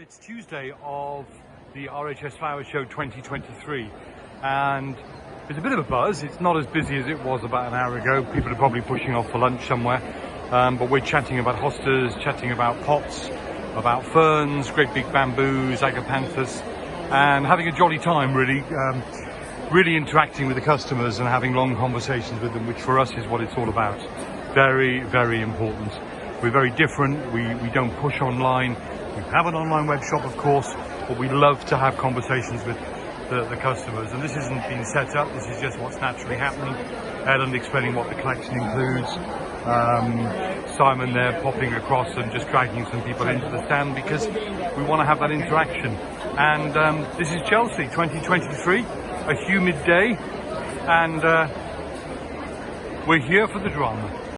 It's Tuesday of the RHS Flower Show 2023 and there's a bit of a buzz. It's not as busy as it was about an hour ago. People are probably pushing off for lunch somewhere, but we're chatting about hostas, chatting about pots, about ferns, great big bamboos, agapanthus, and having a jolly time really. Really interacting with the customers and having long conversations with them, which for us is what it's all about. Very, very important. We're very different. We don't push online. We have an online web shop, of course, but we love to have conversations with the customers. And this isn't being set up. This is just what's naturally happening. Ellen explaining what the collection includes. Simon there popping across and just dragging some people into the stand because we want to have that interaction. And this is Chelsea 2023. A humid day, and we're here for the drama.